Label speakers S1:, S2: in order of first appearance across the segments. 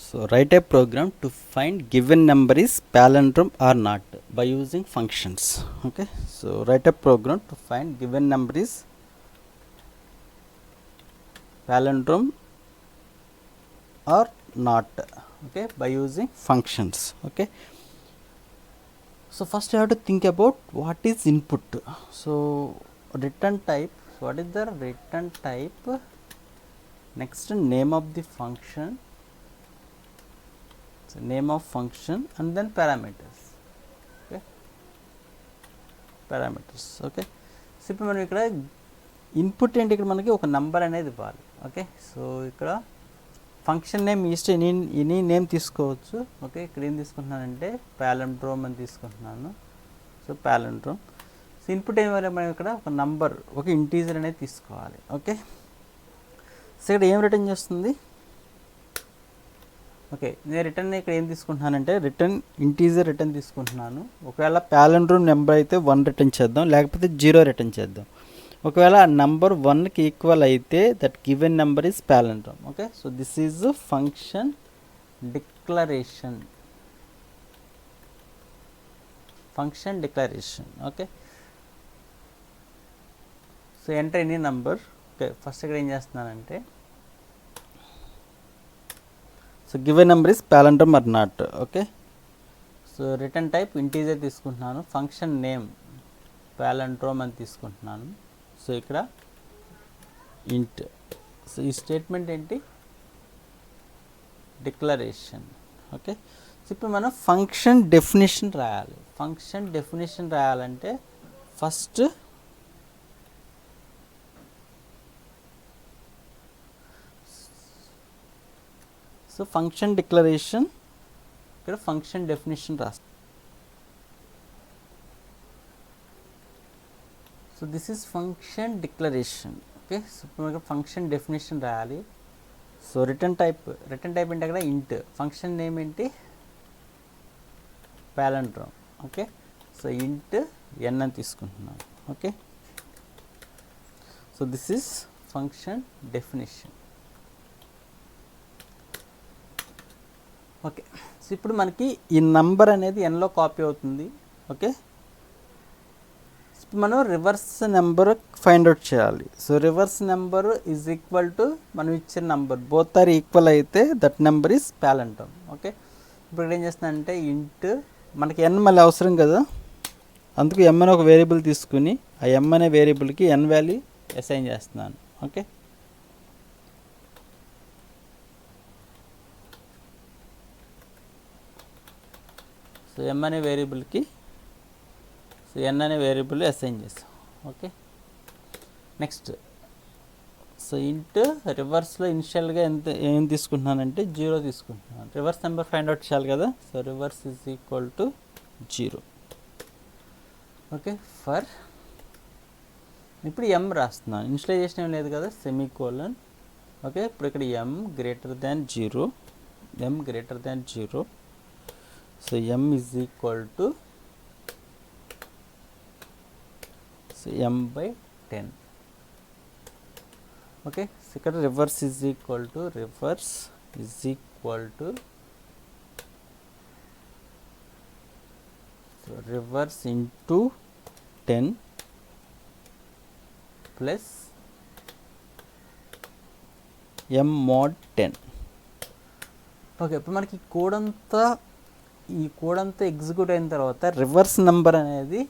S1: So write a program to find given number is palindrome or not by using functions. Okay, so write a program to find given number is palindrome or not, okay, by using functions. Okay, so first you have to think about what is input. So return type, so what is the return type, next name of the function, so name of function, and then parameters. Okay, parameters. Okay, so ఇప్పుడు మనం ఇక్కడ input ఏంటి, ఇక్కడ మనకి ఒక number అనేది ఇవ్వాలి. Okay, so ఇక్కడ ఫంక్షన్ నేమ్ ఇస్తే ఎనీ నేమ్ తీసుకోవచ్చు. ఓకే, ఇక్కడ ఏం తీసుకుంటున్నానంటే పాలిండ్రోమ్ అని తీసుకుంటున్నాను. సో పాలిండ్రోమ్, సో ఇన్పుట్ ఏం ఇవ్వాలి, మనం ఇక్కడ ఒక నంబర్, ఒక ఇంటీజర్ అనేది తీసుకోవాలి. ఓకే, సో ఇక్కడ ఏం రిటర్న్ చేస్తుంది, ఓకే నేను రిటర్న్ ఇక్కడ ఏం తీసుకుంటున్నానంటే రిటర్న్ ఇంటీజర్ రిటర్న్ తీసుకుంటున్నాను. ఒకవేళ పాలిండ్రోమ్ నెంబర్ అయితే 1 రిటర్న్ చేద్దాం, లేకపోతే 0 రిటర్న్ చేద్దాం. ఒకవేళ ఆ నంబర్ 1కి ఈక్వల్ అయితే that given number is palindrome. Okay, so this is function declaration, function declaration. Okay, so enter any number. Okay, first ఇక్కడ ఏం చేస్తున్నానంటే so given number is palindrome or not. Okay, so return type integer తీసుకుంటున్నాను, function name palindrome అని తీసుకుంటున్నాను. So ఇక్కడ ఇంట్, so ఈ statement ఏంటి, డిక్లరేషన్. ఓకే, సో ఇప్పుడు మనం ఫంక్షన్ డెఫినేషన్ రాయాలి. ఫంక్షన్ డెఫినేషన్ రాయాలంటే ఫస్ట్ సో ఫంక్షన్ డిక్లరేషన్, ఇక్కడ ఫంక్షన్ డెఫినేషన్ రాస్తాం. So this is function declaration. Okay, so ఇప్పుడు ఫంక్షన్ డెఫినేషన్ రాయాలి. సో రిటర్న్ టైప్ ఏంటి, అక్కడ ఇంట్, ఫంక్షన్ నేమ్ ఏంటి పాలిండ్రోమ్. ఓకే, సో ఇంట్ ఎన్ అని తీసుకుంటున్నాను. Okay, so this is function definition. Okay, so ఇప్పుడు మనకి ఈ నంబర్ అనేది ఎన్లో కాపీ అవుతుంది. ఓకే, మనం రివర్స్ నెంబర్ ఫైండ్ అవుట్ చేయాలి. So reverse number is equal to మనం ఇచ్చిన నెంబర్, బోత్ ఆర్ ఈక్వల్ అయితే that number is palindrome. Okay, ఇప్పుడు ఏం చేస్తున్నానంటే ఇంట్, మనకి ఎన్ మళ్ళీ అవసరం కదా, అందుకు ఎమ్ అనే ఒక వేరియబుల్ తీసుకుని ఆ ఎమ్ అనే వేరియబుల్కి ఎన్ వాల్యూ అసైన్ చేస్తున్నాను. ఓకే, సో ఎమ్ అనే వేరియబుల్కి సో ఎన్ అనే వేరియబుల్ అసైన్ చేస్తాం. ఓకే, నెక్స్ట్ సో ఇంట్ రివర్స్లో ఇనిషియల్గా ఏం తీసుకుంటున్నానంటే 0 తీసుకుంటున్నాను. రివర్స్ నెంబర్ ఫైండ్ అవుట్ చేయాలి కదా, so reverse is equal to 0. Okay, for ఇప్పుడు ఎమ్ రాస్తున్నాను, ఇనిషియలైజేషన్ ఏం లేదు కదా, సెమీకోలన్. ఓకే, ఇప్పుడు ఇక్కడ m greater than 0, m greater than 0. So m is equal to so m by 10. Okay, so ఇక్కడ reverse is equal to so reverse into 10 plus m mod 10. Okay, ఇప్పుడు మనకి ఈ కోడ్ అంతా ఎగ్జిక్యూట్ అయిన తర్వాత reverse number అనేది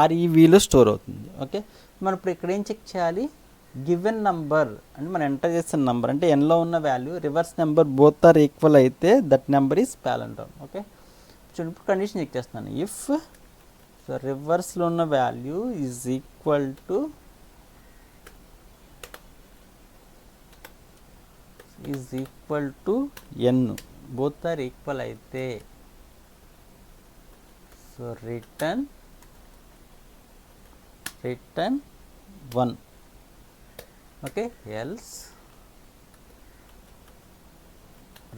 S1: REVలో store అవుతుంది. Okay, మనం ఇప్పుడు ఇక్కడ ఏం చెక్ చేయాలి, గివెన్ నెంబర్ అంటే మనం ఎంటర్ చేసిన నెంబర్ అంటే ఎన్లో ఉన్న value reverse number both are equal అయితే that number is palindrome. Okay, చూడండి ఇప్పుడు కండిషన్ చెక్ చేస్తున్నాను, ఇఫ్ సో రివర్స్లో ఉన్న value is equal to n, both are equal అయితే so return 1. Okay, else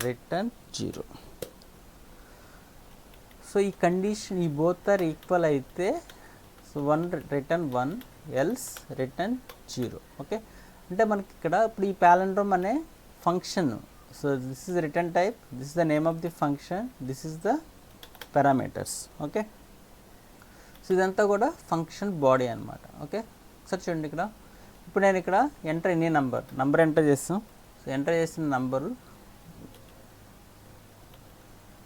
S1: return 0. So ఈ కండిషన్ ఈ బోత్ ఆర్ ఈక్వల్ అయితే so return 1, else return 0. Okay, అంటే మనకి ఇక్కడ ఇప్పుడు ఈ పాలిండ్రోమ్ అనే function so this is return type, this is the name of the function, this is the parameters. Okay, so ఇదంతా కూడా ఫంక్షన్ బాడీ అనమాట. ఓకే, ఒకసారి చూడండి ఇక్కడ. ఇప్పుడు నేను ఇక్కడ ఎంటర్ ఎనీ నంబర్ ఎంటర్ చేస్తాం. సో ఎంటర్ చేసిన నంబరు,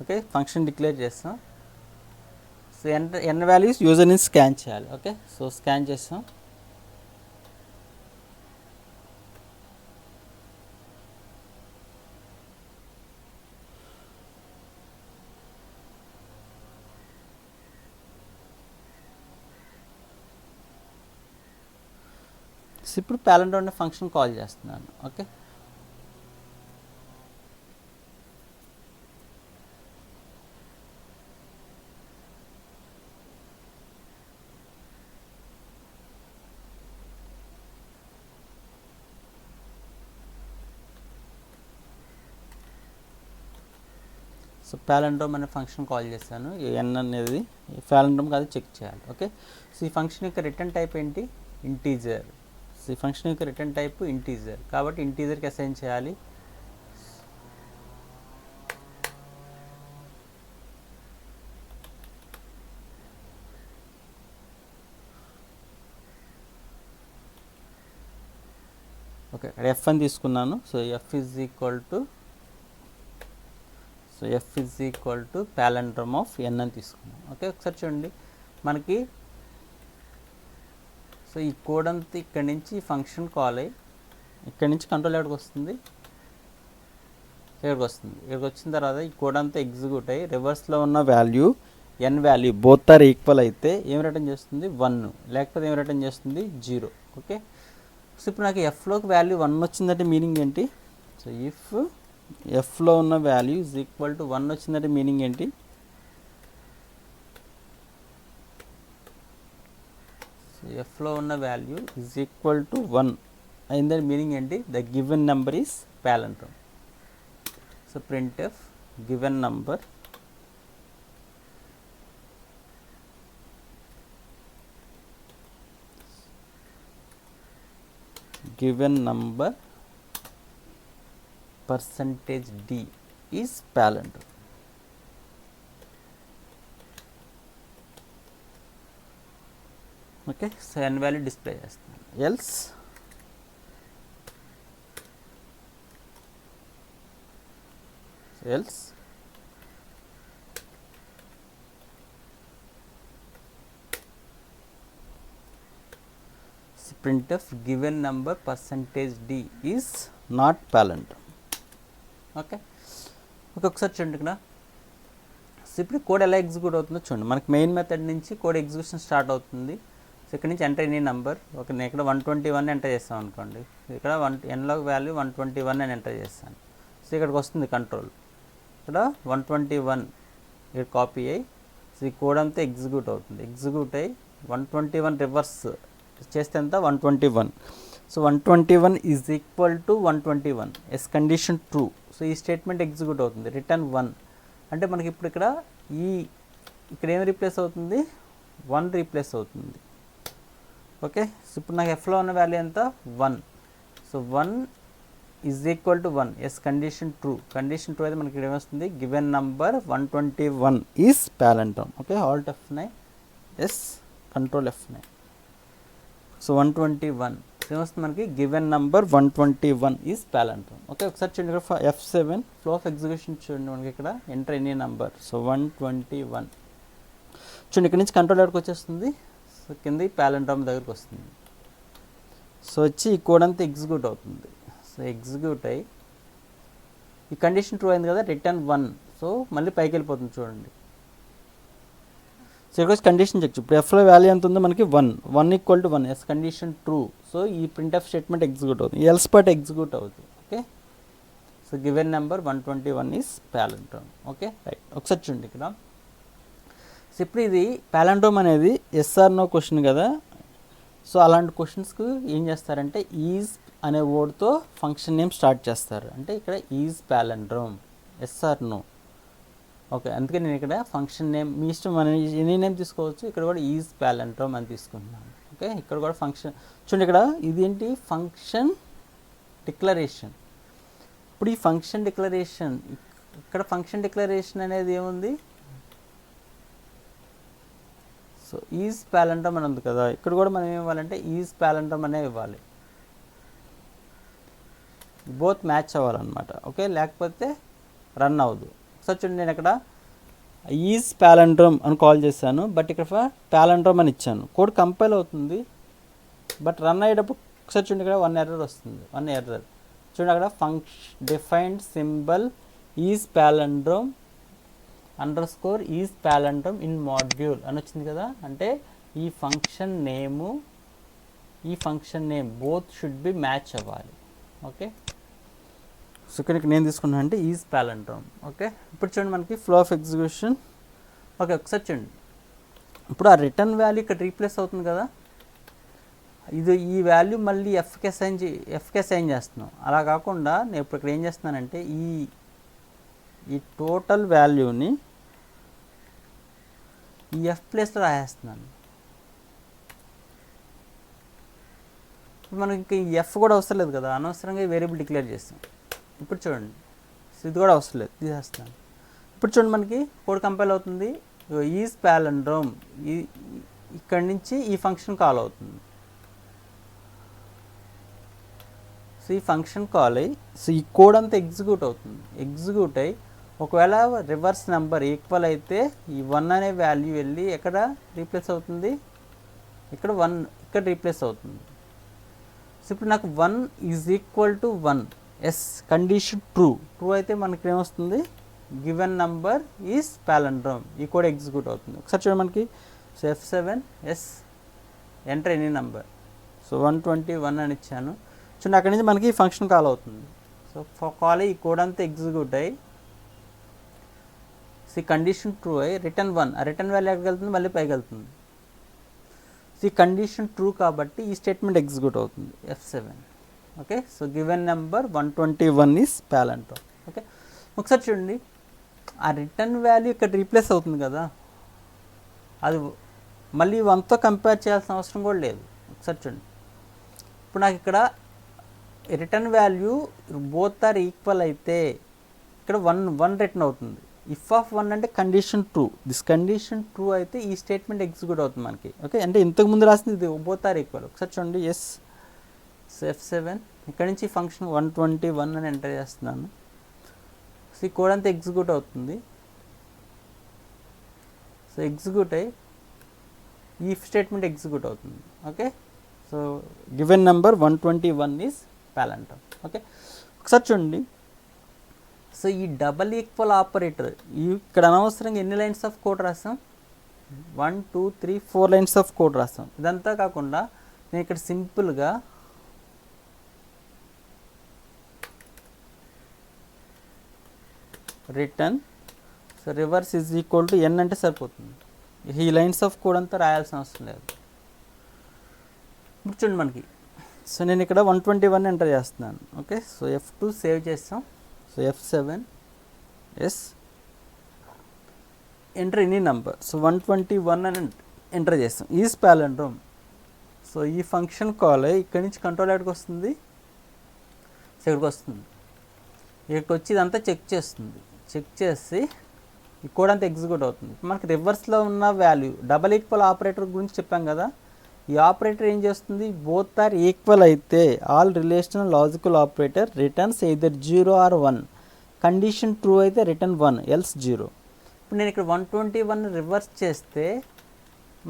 S1: ఓకే, ఫంక్షన్ డిక్లేర్ చేస్తాం. సో ఎన్ వాల్యూస్ యూజర్ని స్కాన్ చేయాలి. ఓకే, సో స్కాన్ చేస్తాం. సో ఇప్పుడు ప్యాలెండో అనే ఫంక్షన్ కాల్ చేస్తున్నాను. ఓకే, సో ప్యాలెండ్రోమ్ అనే ఫంక్షన్ కాల్ చేశాను. ఎన్ అనేది ప్యాలెండ్రోమ్ కాదు చెక్ చేయాలి. ఓకే, సో ఈ ఫంక్షన్ యొక్క రిటర్న్ టైప్ ఏంటి? ఇంటీజర్. సో ఈ ఫంక్షన్ యొక్క రిటర్న్ టైప్ ఇంటీజర్, కాబట్టి ఇంటీజర్కి అసైన్ చేయాలి. ఓకే, ఎఫ్ అని తీసుకున్నాను. So f is equal to, so f is equal to palindrome of n అని తీసుకున్నాం. ఓకే, ఒకసారి చూడండి మనకి. సో ఈ కోడ్ అంతా ఇక్కడి నుంచి ఫంక్షన్ కాల్ అయ్యి ఇక్కడి నుంచి కంట్రోల్ ఎక్కడికి వస్తుంది, ఇక్కడికి వస్తుంది. ఇక్కడికి వచ్చిన తర్వాత ఈ కోడ్ అంతా ఎగ్జిక్యూట్ అయ్యి రివర్స్లో ఉన్న value n value both are equal అయితే ఏం రిటర్న్ చేస్తుంది? 1, లేకపోతే ఏం రిటర్న్ చేస్తుంది? 0. ఓకే, సో ఇప్పుడు నాకు ఎఫ్లోకి వాల్యూ 1 వచ్చిందంటే మీనింగ్ ఏంటి? సో ఇఫ్ ఎఫ్లో ఉన్న వాల్యూ ఈజ్ ఈక్వల్ టు 1 వచ్చిందంటే మీనింగ్ ఏంటి? సో ఎఫ్లో ఉన్న వాల్యూ ఈజ్ ఈక్వల్ టు 1 అయిందని మీనింగ్ ఏంటి? The given number is palindrome. So printf given number percentage d is palindrome. Okay, so n value display చేస్తాను. Else printf given number percentage d is not palindrome. Okay, ఒకసారి చూడండి ఇక్కడ. So ఇప్పుడు code ఎలా execute అవుతుందో చూడండి. మనకి main method నుంచి కోడ్ ఎగ్జిక్యూషన్ స్టార్ట్ అవుతుంది. సో ఇక్కడ నుంచి ఎంటర్ ఎనీ నెంబర్. ఓకే, నేను ఇక్కడ 121 ఎంటర్ చేస్తాను అనుకోండి. ఇక్కడ ఎన్లో వాల్యూ 121 అని ఎంటర్ చేస్తాను. సో ఇక్కడికి వస్తుంది కంట్రోల్. ఇక్కడ 121 ఇక్కడ కాపీ అయ్యి సో ఈ కోడ్ అంతా ఎగ్జిక్యూట్ అవుతుంది. ఎగ్జిక్యూట్ అయ్యి 121 రివర్స్ చేస్తే ఎంత? 121. So 121 is equal to 121 yes condition true. So ఈ స్టేట్మెంట్ ఎగ్జిక్యూట్ అవుతుంది. రిటర్న్ 1 అంటే మనకి ఇప్పుడు ఇక్కడ ఇక్కడ ఏం రీప్లేస్ అవుతుంది? 1 రీప్లేస్ అవుతుంది. ఓకే, సో ఇప్పుడు నాకు ఎఫ్లో ఉన్న వాల్యూ ఎంత? 1. So 1 is equal to 1 yes condition true. Condition true అయితే మనకి ఇక్కడ ఏమొస్తుంది? Given number 121 is palindrome. Okay, alt F9 yes control F9. So 121 ఏమొస్తుంది మనకి? Given number 121 is palindrome. Okay, ఒకసారి చూడండి ఇక్కడ F7 ఫ్లో ఆఫ్ ఎగ్జిక్యూషన్ చూడండి. మనకి ఇక్కడ ఎంటర్ ఎనీ నంబర్. సో 121 చూడండి. ఇక్కడ నుంచి కంట్రోల్ ఎక్కడికి వచ్చేస్తుంది? సో కింద ప్యాలెండ్రోమ్ దగ్గరికి వస్తుంది. సో వచ్చి ఈ కోడ్ అంతా ఎగ్జిక్యూట్ అవుతుంది. సో ఎగ్జిక్యూట్ అయ్యి ఈ కండిషన్ ట్రూ అయింది కదా, రిటర్న్ 1. సో మళ్ళీ పైకి వెళ్ళిపోతుంది చూడండి. సో ఇక్కడ కండిషన్ చెక్. ఇప్పుడు ఎఫ్లో వాల్యూ ఎంత ఉందో మనకి 1 equal to 1 yes condition true. So ఈ printf స్టేట్మెంట్ ఎగ్జిక్యూట్ అవుతుంది. ఎల్స్ పార్ట్ ఎగ్జిక్యూట్ అవుతుంది. Okay, so given number 121 is palindrome. Okay, right. ఒకసారి చూడండి ఇక్కడ. సో ఇప్పుడు ఇది ప్యాలెండ్రోమ్ అనేది ఎస్ఆర్ నో క్వశ్చన్ కదా. సో అలాంటి క్వశ్చన్స్కి ఏం చేస్తారంటే ఈజ్ అనే వర్డ్తో ఫంక్షన్ నేమ్ స్టార్ట్ చేస్తారు. అంటే ఇక్కడ is palindrome yes or no. Okay, అందుకే నేను ఇక్కడ ఫంక్షన్ నేమ్ మీ ఇష్టం ఎనీ నేమ్ తీసుకోవచ్చు. ఇక్కడ కూడా ఈజ్ ప్యాలెండ్రోమ్ అని తీసుకుంటున్నాను. ఓకే, ఇక్కడ కూడా ఫంక్షన్ చూడండి. ఇక్కడ ఇది ఏంటి? Function declaration. ఇప్పుడు ఈ ఫంక్షన్ డిక్లరేషన్, ఇక్కడ ఫంక్షన్ డిక్లరేషన్ అనేది ఏముంది, సో ఈజ్ ప్యాలెండ్రమ్ అని ఉంది కదా, ఇక్కడ కూడా మనం ఏం ఇవ్వాలంటే ఈజ్ ప్యాలెండ్రమ్ అనే ఇవ్వాలి. బోత్ మ్యాచ్ అవ్వాలన్నమాట. ఓకే, లేకపోతే రన్ అవ్వదు. ఒకసారి చూడండి, నేను ఇక్కడ ఈజ్ ప్యాలెండ్రమ్ అని కాల్ చేశాను, బట్ ఇక్కడ ప్యాలెండ్రమ్ అని ఇచ్చాను. కోడ్ కంపైల్ అవుతుంది, బట్ రన్ అయ్యేటప్పుడు ఒకసారి చూడండి, ఇక్కడ 1 ఎర్రర్ వస్తుంది. 1 ఎర్రర్ చూడండి, అక్కడ defined symbol is palindrome underscore is palindrome in module అని వచ్చింది కదా. అంటే ఈ ఫంక్షన్ నేము, ఈ function name both should be match అవ్వాలి. ఓకే, సో ఇక్కడ నేను తీసుకున్నాను అంటే ఈజ్ ప్యాలెండ్రమ్. ఓకే, ఇప్పుడు చూడండి మనకి ఫ్లో ఆఫ్ ఎగ్జిక్యూషన్. ఓకే, ఒకసారి చూడండి, ఇప్పుడు ఆ రిటర్న్ వాల్యూ ఇక్కడ రీప్లేస్ అవుతుంది కదా, ఇది ఈ వాల్యూ మళ్ళీ ఎఫ్కి అసైన్ చేస్తున్నాం. అలా కాకుండా నేను ఇప్పుడు ఇక్కడ ఏం చేస్తున్నానంటే ఈ టోటల్ వాల్యూని ఈ ఎఫ్ ప్లేస్లో రాసేస్తున్నాను. మనకి ఇంకా ఈ ఎఫ్ కూడా అవసరం లేదు కదా, అనవసరంగా వేరియబుల్ డిక్లేర్ చేస్తాం. ఇప్పుడు చూడండి, ఇది కూడా అవసరం లేదు, తీసేస్తాను. ఇప్పుడు చూడండి, మనకి కోడ్ కంపైల్ అవుతుంది. ఈజ్ ప్యాలెండ్రమ్, ఇక్కడి నుంచి ఈ ఫంక్షన్ కాల్ అవుతుంది. సో ఈ ఫంక్షన్ కాల్ అయ్యి, సో ఈ కోడ్ అంతా ఎగ్జిక్యూట్ అవుతుంది. ఎగ్జిక్యూట్ అయ్యి ఒకవేళ రివర్స్ నెంబర్ ఈక్వల్ అయితే ఈ 1 అనే వాల్యూ వెళ్ళి ఎక్కడ రీప్లేస్ అవుతుంది, ఇక్కడ 1 ఇక్కడ రీప్లేస్ అవుతుంది. సో ఇప్పుడు నాకు 1 is equal to 1, yes condition true అయితే మనకి ఏమొస్తుంది, గివెన్ నంబర్ ఈజ్ ప్యాలెండ్రమ్, ఈ కోడ్ ఎగ్జిక్యూట్ అవుతుంది. ఒకసారి చూడండి మనకి, so F7 yes enter any number, so 121 అని ఇచ్చాను. చూడండి, అక్కడి నుంచి మనకి ఫంక్షన్ కాల్ అవుతుంది. సో కాల్ అయ్యి ఈ కోడ్ అంతా ఎగ్జిక్యూట్ అయ్యి, సో ఈ కండిషన్ ట్రూ అయ్యి రిటర్న్ 1, ఆ రిటర్న్ వాల్యూ ఎక్కడికి వెళ్తుంది, మళ్ళీ పైకి వెళ్తుంది. సో ఈ కండిషన్ ట్రూ కాబట్టి ఈ స్టేట్మెంట్ ఎగ్జిక్యూట్ అవుతుంది, F7. Okay, so given number 121 is palindrome. Okay, ఒకసారి చూడండి, ఆ రిటర్న్ వాల్యూ ఇక్కడ రీప్లేస్ అవుతుంది కదా, అది మళ్ళీ 1తో కంపేర్ చేయాల్సిన అవసరం కూడా లేదు. ఒకసారి చూడండి, ఇప్పుడు నాకు ఇక్కడ return value both are equal అయితే ఇక్కడ 1 రిటర్న్ అవుతుంది. ఇఫ్ ఆఫ్ 1 అంటే condition true, this condition true అయితే ఈ స్టేట్మెంట్ ఎగ్జిక్యూట్ అవుతుంది మనకి. ఓకే, అంటే ఇంతకు ముందు రాసింది ఇది బోత్ ఆర్ ఈక్వల్. ఒకసారి చూడండి, ఎస్ F7 ఇక్కడ నుంచి ఫంక్షన్ 121 అని ఎంటర్ చేస్తున్నాను. సో ఈ కోడ్ అంతా ఎగ్జిక్యూట్ అవుతుంది. సో ఎగ్జిక్యూట్ అయ్యి ఈ స్టేట్మెంట్ ఎగ్జిక్యూట్ అవుతుంది. Okay, so given number 121 is palindrome. Okay, ఒకసారి చూడండి, సో ఈ డబల్ ఈక్వల్ ఆపరేటర్ ఇక్కడ అనవసరంగా ఎన్ని లైన్స్ ఆఫ్ కోడ్ రాసాం, 1 2 3 4 లైన్స్ ఆఫ్ కోడ్ రాసాం. ఇదంతా కాకుండా నేను ఇక్కడ సింపుల్గా return, so reverse is equal to n అంటే సరిపోతుంది. ఈ లైన్స్ ఆఫ్ కోడ్ అంతా రాయాల్సిన అవసరం లేదు. ఇప్పుడు చూడండి మనకి, సో నేను ఇక్కడ 121 ఎంటర్ చేస్తున్నాను. ఓకే, సో F2 సేవ్ చేస్తాం. So F7 yes enter any number, so 121 అని ఎంటర్ చేస్తాం. Is palindrome. సో ఈ ఫంక్షన్ కాల్ ఇక్కడి నుంచి కంట్రోల్ ఎక్కడికి వస్తుంది, సో ఇక్కడికి వస్తుంది. ఇక్కడికి వచ్చి ఇదంతా చెక్ చేస్తుంది. చెక్ చేసి ఈ కోడ్ అంతా ఎగ్జిక్యూట్ అవుతుంది. మనకి రివర్స్లో ఉన్న వాల్యూ డబల్ ఈక్వల్ ఆపరేటర్ గురించి చెప్పాం కదా, ఈ ఆపరేటర్ ఏం చేస్తుంది, బోత్ ఆర్ ఈక్వల్ అయితే all relational logical operator returns either 0 or 1. Condition true అయితే రిటర్న్ 1 ఎల్స్ 0. ఇప్పుడు నేను ఇక్కడ 121 రివర్స్ చేస్తే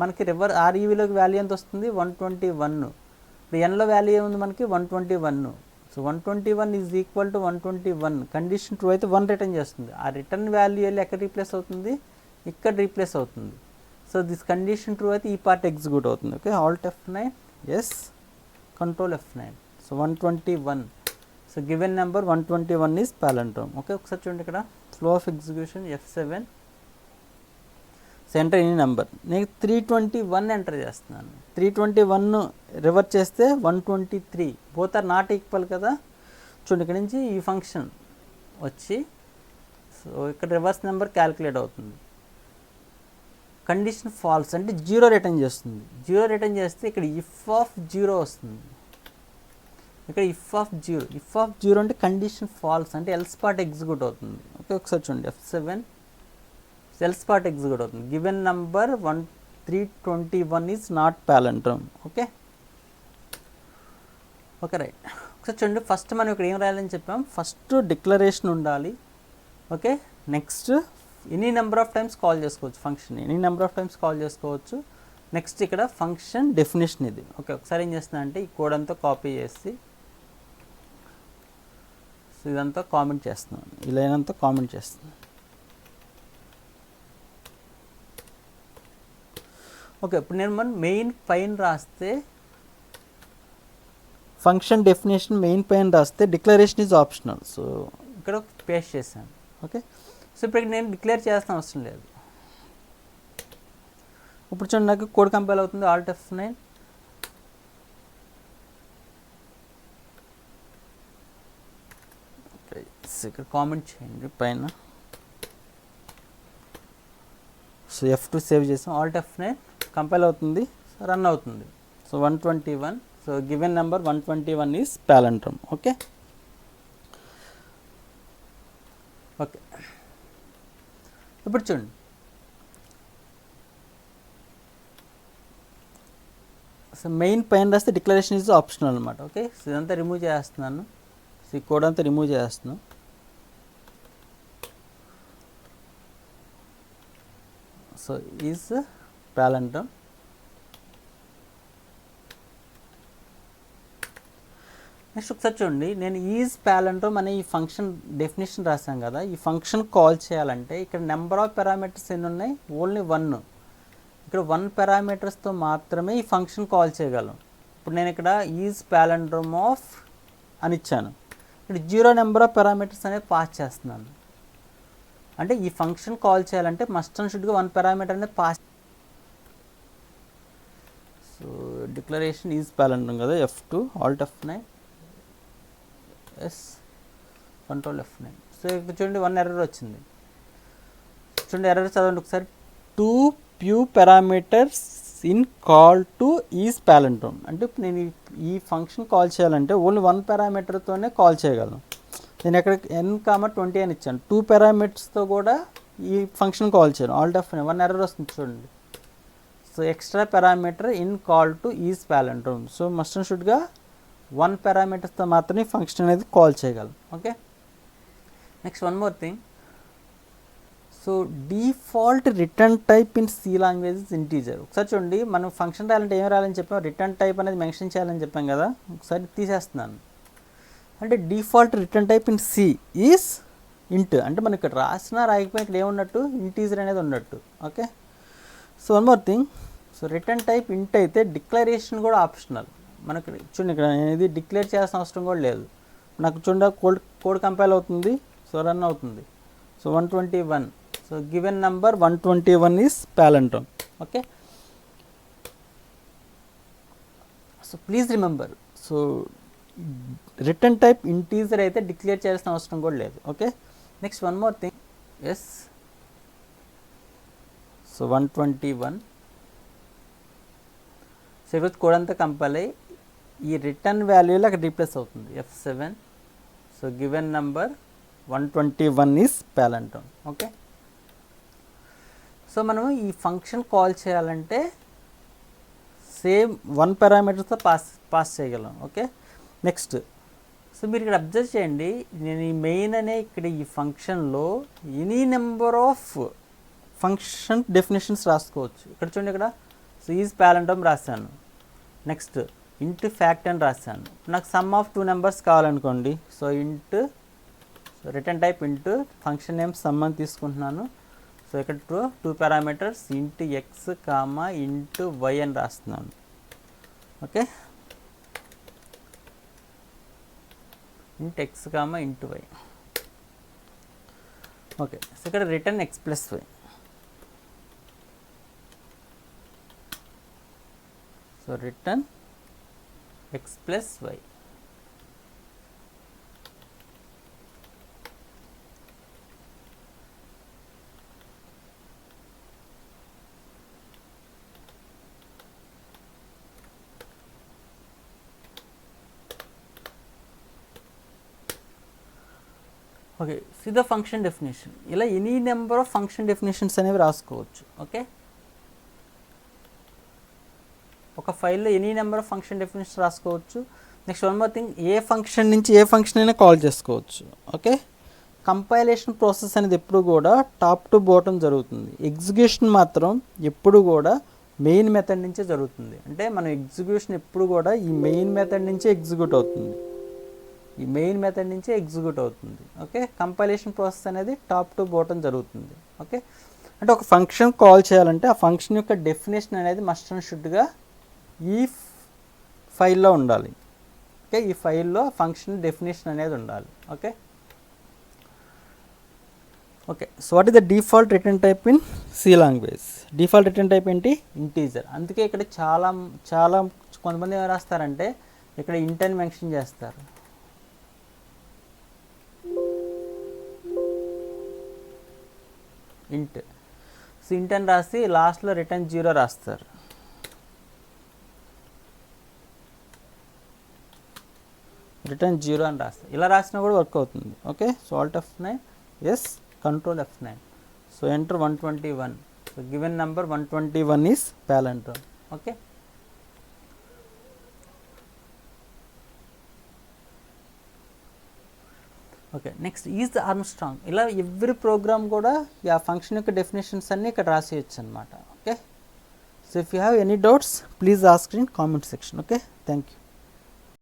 S1: మనకి REVలోకి వాల్యూ ఎంత వస్తుంది, 121. ఇప్పుడు Nలో వాల్యూ ఏముంది మనకి, 121. So 121 is equal to 121. Condition true అయితే 1 రిటర్న్ చేస్తుంది. ఆ రిటర్న్ వాల్యూ వెళ్ళి ఎక్కడ రీప్లేస్ అవుతుంది, ఇక్కడ రీప్లేస్ అవుతుంది. సో దిస్ కండిషన్ ట్రూ అయితే ఈ పార్ట్ ఎగ్జిక్యూట్ అవుతుంది. Okay, alt F9 yes control F9. So 121. So given number 121 is palindrome. Okay, ఒకసారి చూడండి, ఇక్కడ flow of execution F7 so enter any number. నేను 321 ఎంటర్ చేస్తున్నాను. 321 రివర్స్ చేస్తే 123. బోత్ ఆర్ నాట్ ఈక్వల్ కదా. చూడండి, ఇక్కడ నుంచి ఈ ఫంక్షన్ వచ్చి సో ఇక్కడ రివర్స్ నెంబర్ క్యాలిక్యులేట్ అవుతుంది. కండిషన్ ఫాల్స్ అంటే 0 రిటర్న్ చేస్తుంది. 0 రిటర్న్ చేస్తే ఇక్కడ ఇఫ్ ఆఫ్ 0 వస్తుంది. ఇక్కడ ఇఫ్ ఆఫ్ జీరో అంటే కండిషన్ ఫాల్స్ అంటే ఎల్స్ పార్ట్ ఎగ్జిక్యూట్ అవుతుంది. ఓకే, ఒకసారి చూడండి F7 ఎల్స్ పార్ట్ ఎగ్జిక్యూట్ అవుతుంది. Given number 321 is not palindrome. Okay okay right. ఒకసారి చూడండి, ఫస్ట్ మనం ఇక్కడ ఏం రాయాలని చెప్పాం, ఫస్ట్ డిక్లరేషన్ ఉండాలి. Okay, next any number of times call చేసుకోవచ్చు function, any number of times call చేసుకోవచ్చు. నెక్స్ట్ ఇక్కడ ఫంక్షన్ డెఫినేషన్ ఇది. ఓకే, ఒకసారి ఏం చేస్తున్నా అంటే ఈ కోడ్ అంతా కాపీ చేసి ఇదంతా కామెంట్ చేస్తున్నాను, ఈ లైన్ అంతా కామెంట్ చేస్తున్నాను. ఓకే, ఇప్పుడు నేను మనం మెయిన్ పైన రాస్తే ఫంక్షన్ డెఫినేషన్ మెయిన్ పైన రాస్తే డిక్లరేషన్ ఈజ్ ఆప్షనల్. సో ఇక్కడ పేస్ట్ చేశాను. ఓకే, సో ఇప్పుడు నేను డిక్లేర్ చేస్తాను అవసరం లేదు. ఇప్పుడు చూడండి, నాకు కోడ్ కంపైల్ అవుతుంది. Alt F9. ఇక్కడ కామెంట్ చేయండి పైన. సో F2 సేవ్ చేసాం. Alt F9 కంపైల్ అవుతుంది, రన్ అవుతుంది. So 121. So given number 121 is palindrome. Okay okay, ఇప్పుడు చూడండి, సో మెయిన్ పైన రాస్తే డిక్లరేషన్ ఈజ్ ఆప్షనల్ అనమాట. ఓకే, సో ఇదంతా రిమూవ్ చేస్తున్నాను. సో ఈ కోడ్ అంతా రిమూవ్ చేస్తున్నాను. So is palindrome. నెక్స్ట్ ఒకసారి చూడండి, నేను ఈజ్ పాలెండ్రోమ్ అనే ఈ ఫంక్షన్ డెఫినేషన్ రాసాను కదా, ఈ ఫంక్షన్ కాల్ చేయాలంటే ఇక్కడ నెంబర్ ఆఫ్ పారామీటర్స్ ఎన్ని ఉన్నాయి, ఓన్లీ 1. ఇక్కడ 1 పారామీటర్స్తో మాత్రమే ఈ ఫంక్షన్ కాల్ చేయగలం. ఇప్పుడు నేను ఇక్కడ ఈజ్ పాలెండ్రోమ్ ఆఫ్ అని ఇచ్చాను, ఇక్కడ 0 నెంబర్ ఆఫ్ పారామీటర్స్ అనేది పాస్ చేస్తున్నాను. అంటే ఈ ఫంక్షన్ కాల్ చేయాలంటే మస్ట్ అండ్ షుడ్గా 1 పారామీటర్ అనేది పాస్. సో డిక్లరేషన్ ఈజ్ పాలెండ్రోమ్ కదా, F2 Alt F9 Control F9. So ఇక్కడ చూడండి 1 ఎర్రర్ వచ్చింది. చూడండి ఎర్రర్ చదవండి ఒకసారి. 2 few parameters in call to is palindrome. అంటే నేను ఈ ఫంక్షన్ కాల్ చేయాలంటే ఓన్లీ 1 పారామీటర్తోనే కాల్ చేయగలను. నేను ఎక్కడ n,20 అని ఇచ్చాను, 2 పారామీటర్స్తో కూడా ఈ ఫంక్షన్ కాల్ చేయను. Alt F9 1 ఎర్రర్ వస్తుంది చూడండి. So extra parameter in call to is palindrome. So must and షుడ్గా 1 పారామీటర్స్తో మాత్రమే ఫంక్షన్ అనేది కాల్ చేయగలం. Okay, next one more thing. So default return type in C language is integer. ఒకసారి చూడండి, మనం ఫంక్షన్ రాయాలంటే ఏం రాయాలని చెప్పాం, రిటర్న్ టైప్ అనేది మెన్షన్ చేయాలని చెప్పాం కదా. ఒకసారి తీసేస్తున్నాను. అంటే default return type in C is int. అంటే మనం ఇక్కడ రాసినా రాయకపోయినా ఇక్కడ ఏమున్నట్టు, ఇంటీజర్ అనేది ఉన్నట్టు. Okay, so one more thing. So return type ఇంట్ అయితే డిక్లరేషన్ కూడా ఆప్షనల్. మనకు చూడండి, ఇక్కడ నేను ఇది డిక్లేర్ చేయాల్సిన అవసరం కూడా లేదు. నాకు చూడండి కోడ్ కంపైల్ అవుతుంది, సో రన్ అవుతుంది. So 121. So given number 121 is palindrome. Okay, so please remember, so return type integer అయితే డిక్లేర్ చేయాల్సిన అవసరం కూడా లేదు. Okay, next one more thing. Yes, so 121. So ఈరోజు కోడ్ అంతా కంపైల్ అయ్యి ఈ రిటర్న్ వాల్యూలో అక్కడ రీప్లేస్ అవుతుంది, F7. So given number 121 is palindrome. Okay, so మనం ఈ ఫంక్షన్ కాల్ చేయాలంటే సేమ్ 1 పారామీటర్స్తో పాస్ చేయగలం. Okay, next. సో మీరు ఇక్కడ అబ్జర్వ్ చేయండి, నేను ఈ మెయిన్ అనే ఇక్కడ ఈ ఫంక్షన్లో any number of function definitions రాసుకోవచ్చు. ఇక్కడ చూడండి, ఇక్కడ సో ఈజ్ పాలెండ్రోమ్ రాశాను. నెక్స్ట్ ఇంట్ ఫ్యాక్ట్ అని రాశాను. నాకు సమ్ ఆఫ్ 2 నెంబర్స్ కావాలనుకోండి. So int, so return type int, function name sum అని తీసుకుంటున్నాను. సో ఇక్కడ 2 పారామీటర్స్ ఇంట్ ఎక్స్ కామా ఇంట్ వై అని రాస్తున్నాను. Okay, int x comma int y. Okay, so ఇక్కడ return x plus y. So return x plus y. Okay, see the function definition. ఇలా any number of function definitions అనేవి రాసుకోవచ్చు. Okay, ఒక ఫైల్లో any number of function definitions రాసుకోవచ్చు. Next one more thing, ఏ function నుంచి ఏ ఫంక్షన్ అయినా కాల్ చేసుకోవచ్చు. ఓకే, కంపైలేషన్ ప్రాసెస్ అనేది ఎప్పుడు కూడా టాప్ టు బాటమ్ జరుగుతుంది. ఎగ్జిక్యూషన్ మాత్రం ఎప్పుడు కూడా మెయిన్ మెథడ్ నుంచే జరుగుతుంది. అంటే మనం ఎగ్జిక్యూషన్ ఎప్పుడు కూడా ఈ మెయిన్ మెథడ్ నుంచే ఎగ్జిక్యూట్ అవుతుంది. ఈ మెయిన్ మెథడ్ నుంచే ఎగ్జిక్యూట్ అవుతుంది. ఓకే, కంపైలేషన్ ప్రాసెస్ అనేది టాప్ టు బాటమ్ జరుగుతుంది. ఓకే, అంటే ఒక ఫంక్షన్ కాల్ చేయాలంటే ఆ ఫంక్షన్ యొక్క డెఫినేషన్ అనేది మస్ట్ అండ్ షుడ్గా ఈ ఫైల్లో ఉండాలి. ఓకే, ఈ ఫైల్లో ఫంక్షన్ డెఫినేషన్ అనేది ఉండాలి. Okay okay, so what is the default return type in C language? Default return type ఏంటి? ఇంటీజర్. అందుకే ఇక్కడ చాలా చాలా కొంతమంది ఏం రాస్తారంటే ఇక్కడ ఇంట్ అని మెన్షన్ చేస్తారు. ఇంట్, సో ఇంట్ అని రాసి లాస్ట్లో రిటర్న్ 0 రాస్తారు. రిటర్న్ 0 అని రాస్తారు. ఇలా రాసినా కూడా వర్క్ అవుతుంది. Okay, so alt F9, yes, control F9. So enter 121. So given number 121 is palindrome. Okay, okay, next is the Armstrong. ఇలా ఎవ్రీ ప్రోగ్రామ్ కూడా ఆ ఫంక్షన్ యొక్క డెఫినేషన్స్ అన్నీ ఇక్కడ రాసేయచ్చు అనమాట. Okay, so if you have any doubts please ask in comment section. Okay, thank you.